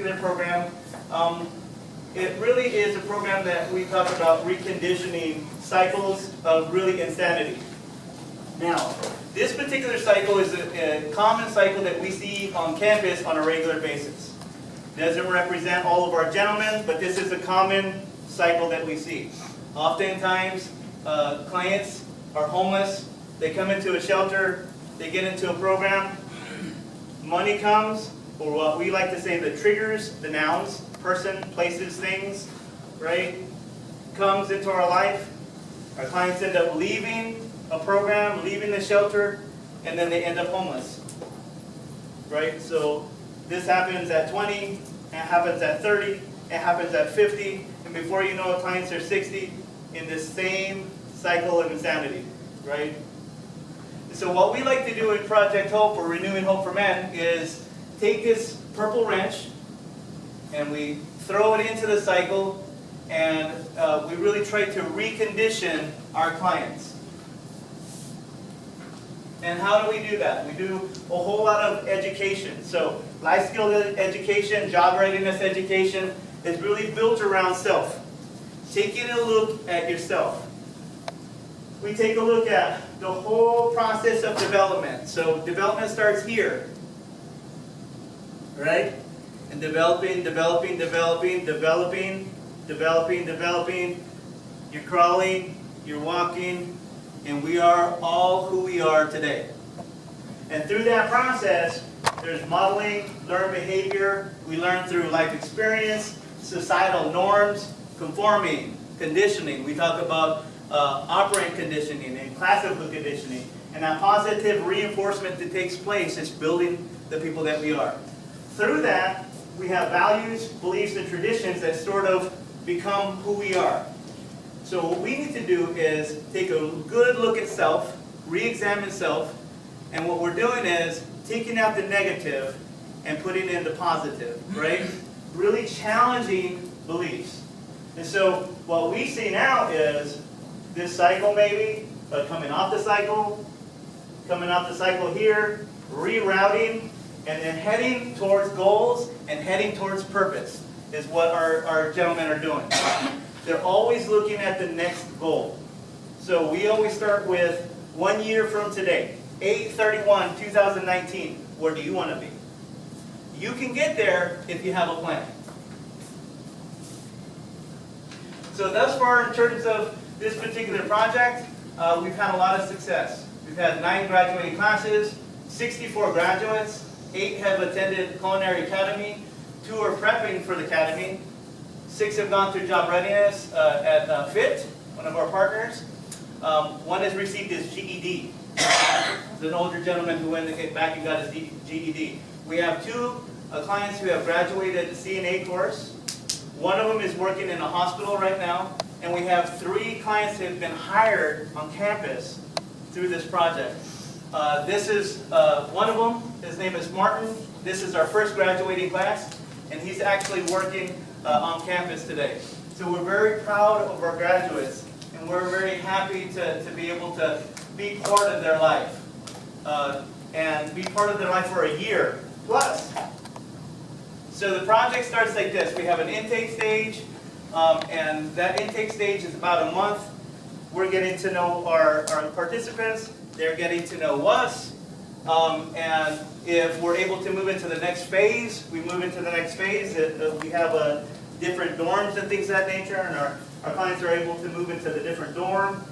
particular program, it really is a program that we talk about reconditioning cycles of really insanity. Now, this particular cycle is a common cycle that we see on campus on a regular basis. It doesn't represent all of our gentlemen, but this is a common cycle that we see. Oftentimes, clients are homeless, they come into a shelter, they get into a program, money comes, or what we like to say the triggers, the nouns, person, places, things, right, comes into our life. Our clients end up leaving a program, leaving the shelter, and then they end up homeless, right? So this happens at 20, it happens at 30, it happens at 50, and before you know it, clients are 60 in this same cycle of insanity, right? So what we like to do in Project Hope, or Renewing Hope for Men, is take this purple wrench and we throw it into the cycle, and we really try to recondition our clients. And how do we do that? We do a whole lot of education. So life skill education, job readiness education is really built around self. Taking a look at yourself. We take a look at the whole process of development. So development starts here, right? And developing. You're crawling, you're walking, and we are all who we are today. And through that process, there's modeling, learned behavior. We learn through life experience, societal norms, conforming, conditioning. We talk about operant conditioning and classical conditioning. And that positive reinforcement that takes place is building the people that we are. Through that, we have values, beliefs, and traditions that sort of become who we are. So what we need to do is take a good look at self, re-examine self, and what we're doing is taking out the negative and putting in the positive, right? Really challenging beliefs. And so what we see now is this cycle maybe, but coming off the cycle here, rerouting, and then heading towards goals and heading towards purpose is what our gentlemen are doing. They're always looking at the next goal. So we always start with 1 year from today, 8/31/2019. Where do you want to be? You can get there if you have a plan. So thus far, in terms of this particular project, we've had a lot of success. We've had 9 graduating classes, 64 graduates, 8 have attended Culinary Academy, 2 are prepping for the Academy, 6 have gone through job readiness at FIT, one of our partners. 1 has received his GED. It's an older gentleman who went back and got his GED. We have 2 clients who have graduated the CNA course. 1 of them is working in a hospital right now. And we have 3 clients who have been hired on campus through this project. This is one of them. His name is Martin. This is our first graduating class. And he's actually working on campus today. So we're very proud of our graduates. And we're very happy to be able to be part of their life. And be part of their life for a year plus. So the project starts like this. We have an intake stage. And that intake stage is about a month. We're getting to know our participants. They're getting to know us. And if we're able to move into the next phase, we move into the next phase. We have different dorms and things of that nature. And our clients are able to move into the different dorm.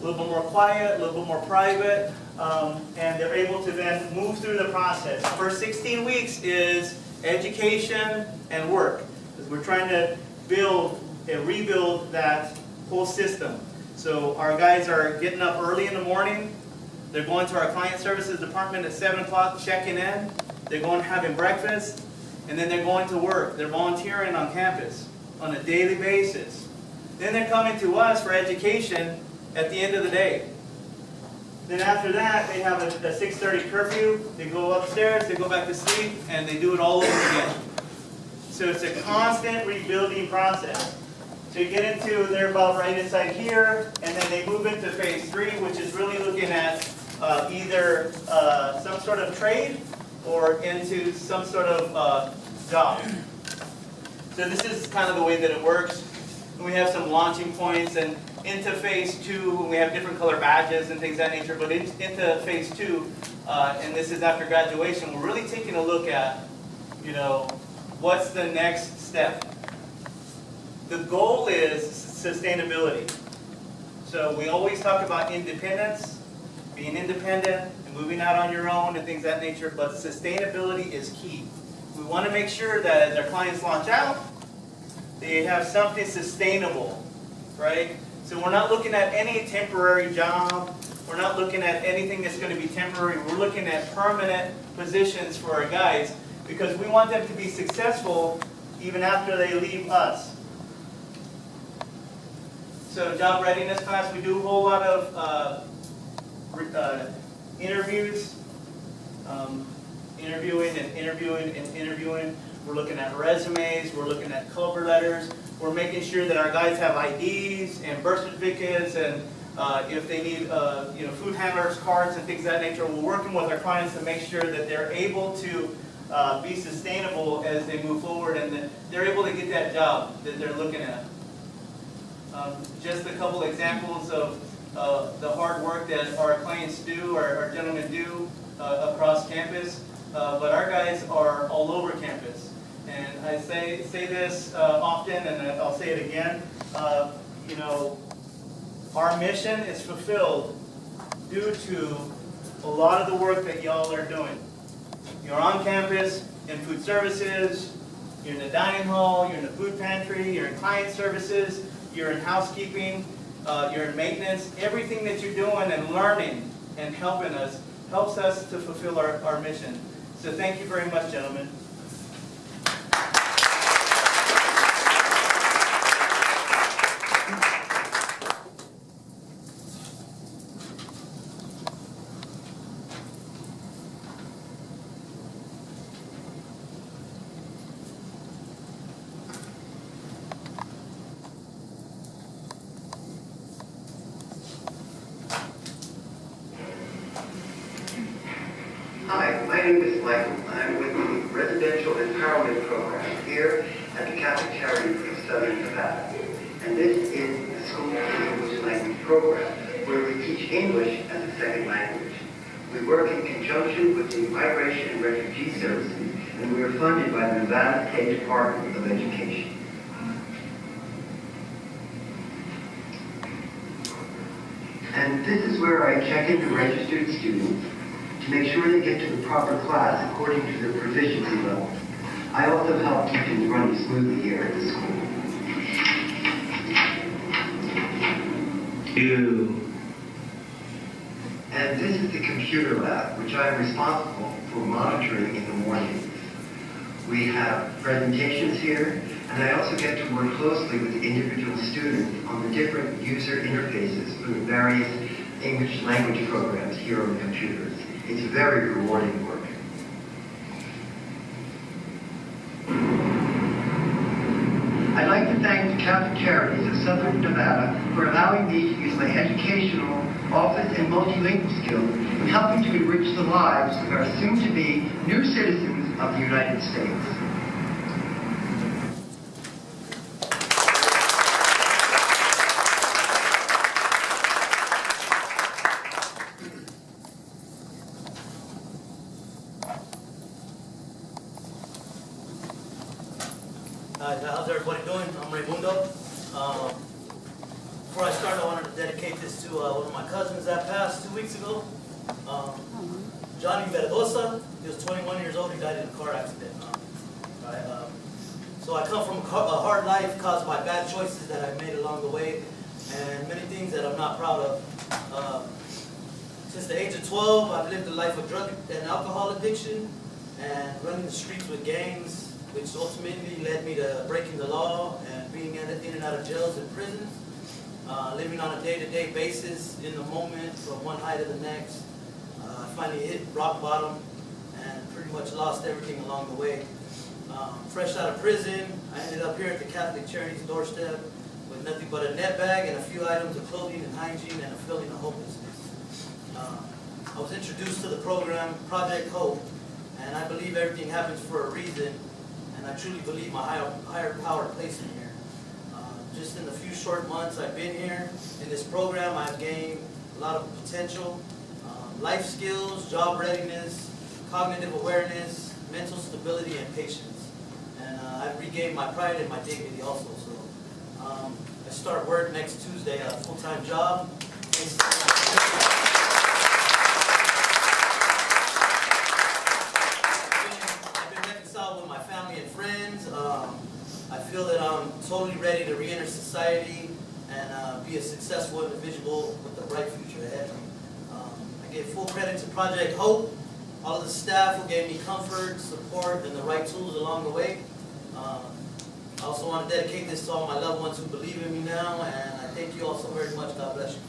A little bit more quiet, a little bit more private. And they're able to then move through the process. The first 16 weeks is education and work. Because we're trying to build and rebuild that whole system. So our guys are getting up early in the morning. They're going to our client services department at 7 o'clock, checking in. They're going having breakfast, and then they're going to work. They're volunteering on campus on a daily basis. Then they're coming to us for education at the end of the day. Then after that, they have a 6:30 curfew. They go upstairs, they go back to sleep, and they do it all over again. So it's a constant rebuilding process. So you get into, they're about right inside here, and then they move into phase 3, which is really looking at either some sort of trade or into some sort of job. So this is kind of the way that it works. We have some launching points, and into phase 2, we have different color badges and things of that nature, but into phase 2, and this is after graduation, we're really taking a look at, what's the next step. The goal is sustainability. So we always talk about independence, being independent, and moving out on your own and things of that nature, but sustainability is key. We want to make sure that as our clients launch out, they have something sustainable, right? So we're not looking at any temporary job. We're not looking at anything that's going to be temporary. We're looking at permanent positions for our guys because we want them to be successful even after they leave us. So job readiness class, we do a whole lot of interviews, interviewing. We're looking at resumes, we're looking at cover letters, we're making sure that our guys have IDs and birth certificates, and if they need food handlers cards and things of that nature, we're working with our clients to make sure that they're able to be sustainable as they move forward and that they're able to get that job that they're looking at. Just a couple examples of the hard work that our clients do, our gentlemen do across campus, but our guys are all over campus. And I say this often, and I'll say it again, our mission is fulfilled due to a lot of the work that y'all are doing. You're on campus in food services, you're in the dining hall, you're in the food pantry, you're in client services, you're in housekeeping, you're in maintenance. Everything that you're doing and learning and helping us helps us to fulfill our mission. So thank you very much, gentlemen. Hi, my name is Michael. I'm with the Residential Empowerment Program here at the Catholic Charities of Southern Nevada. And this is the School of English Language Program, where we teach English as a second language. We work in conjunction with the Migration and Refugee Services, and we are funded by the Nevada State Department of Education. And this is where I check in the registered students to make sure they get to the proper class according to their proficiency level. I also help keep things running smoothly here at the school. And this is the computer lab, which I am responsible for monitoring in the mornings. We have presentations here, and I also get to work closely with the individual students on the different user interfaces for the various English language programs here on the computers. It's very rewarding work. I'd like to thank the Catholic Charities of Southern Nevada for allowing me to use my educational, office, and multilingual skills in helping to enrich the lives of our soon-to-be new citizens of the United States. How's everybody doing? I'm Raymundo. Before I start, I wanted to dedicate this to one of my cousins that passed 2 weeks ago. Johnny Vergosa. He was 21 years old. He died in a car accident. So I come from a hard life caused by bad choices that I've made along the way, and many things that I'm not proud of. Since the age of 12, I've lived a life of drug and alcohol addiction and running the streets with gangs, which ultimately led me to breaking the law and being in and out of jails and prisons, living on a day-to-day basis in the moment from one high to the next. I finally hit rock bottom and pretty much lost everything along the way. Fresh out of prison, I ended up here at the Catholic Charities doorstep with nothing but a net bag and a few items of clothing and hygiene and a feeling of hopelessness. I was introduced to the program Project Hope, and I believe everything happens for a reason. and I truly believe my higher power placed me here. Just in the few short months I've been here in this program, I've gained a lot of potential, life skills, job readiness, cognitive awareness, mental stability, and patience. And I've regained my pride and my dignity also. So I start work next Tuesday, a full-time job. I've been reconciled with my family and friends. I feel that I'm totally ready to re-enter society and be a successful individual with a bright future ahead. I give full credit to Project Hope, all of the staff who gave me comfort, support, and the right tools along the way. I also want to dedicate this to all my loved ones who believe in me now, and I thank you all so very much. God bless you.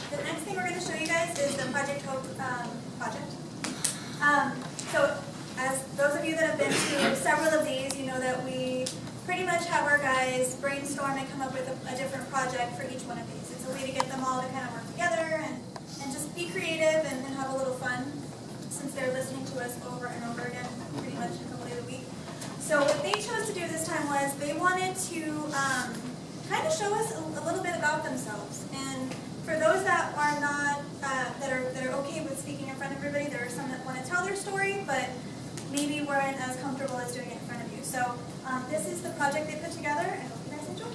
The next thing we're going to show you guys is the Project Hope project. So as those of you that have been to several of these, you know that we pretty much have our guys brainstorm and come up with a different project for each one of these. It's a way to get them all to kind of work together and just be creative and have a little fun, since they're listening to us over and over again pretty much a couple days a week. So what they chose to do this time was they wanted to kind of show us a little bit about themselves. And for those that are not, that are okay with speaking in front of everybody, there are some that want to tell their story, but maybe weren't as comfortable as doing it in front of you. So this is the project they put together, and I hope you guys enjoy.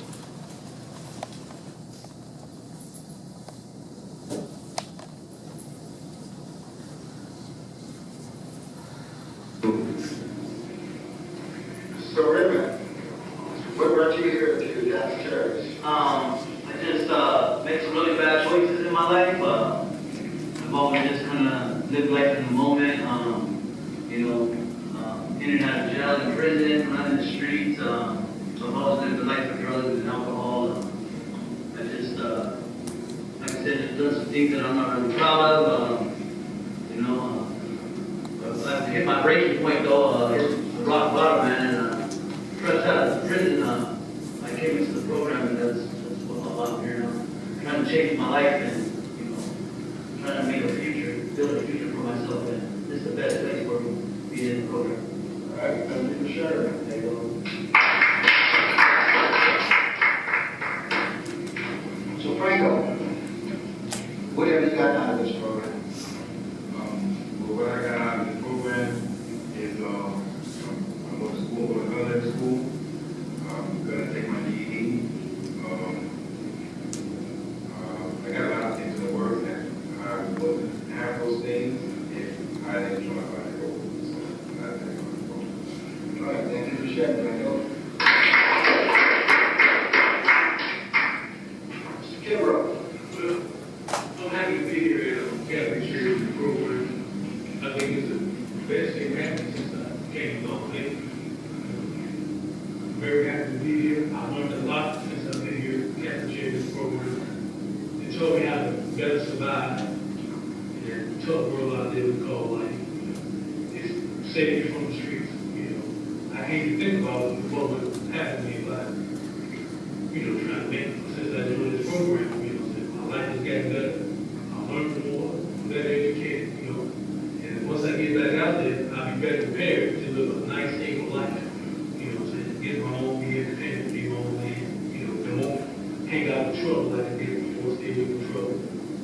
So Raymond, what brought you here to Dallas Church? I just made some really bad choices in my life. I've always just kind of lived life in the moment. In and out of jail and prison, running the streets. I've always lived a life of drugs and alcohol. I just, like I said, just done some things that I'm not really proud of. I hit my breaking point though, hit rock bottom, man, and fresh out of prison, I came into the program, and that's what I'm here now. Trying to change my life and, trying to make a future, build a future for myself, and this is the best place for me, being in the program. All right, thank you for sharing. There you go. So Franco, what have you got out of this program? What I got out of this program is I'm going to school, I'm going to culinary school. I'm going to take my GED. I got a lot of things in the works that I wouldn't have those things if I didn't join my program. So I think I'm going to All right, thank you for sharing, Franco. Mr. Kimbrough. I'm happy to be here at Catholic Church program. I think it's the best thing happened since I came along here. I'm very happy to be here. I learned a lot since I've been here at Catholic Church program. It taught me how to better survive in the tough world out there we call life. It's saved me from the streets. I hate to think about what would happen to me if I, trying to make it since I joined this program. My life has gotten better. I learned more, I'm better educated, and once I get back out there, I'll be better prepared to live a nice, stable life. Get my own, be independent, be my own man. And won't hang out with trouble like I did before, stay with trouble.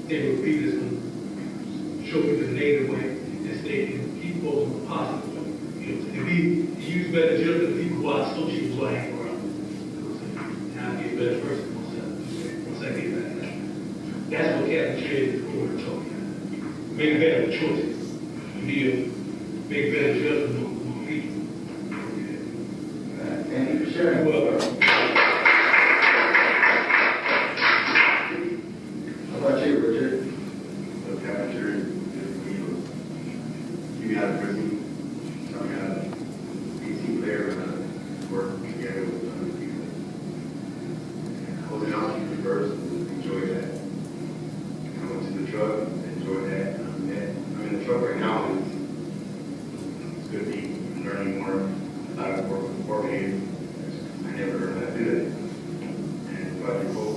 Stay with people that's going to show me the negative way and stay and keep focused on the positive way. To use better judgment of people who I associate with who I hang around. And I'll be a better person once I get back out. That's what Catholic Church is for, taught me. Make better choices. Make better judgment on people. Thank you for sharing. Well, How about you, Richard? the Catholic Church is, you got a prison, so we got to be team players and work together with other people. And holding on to you first, enjoy that. I went to the truck, enjoy that. I'm in the everybody vote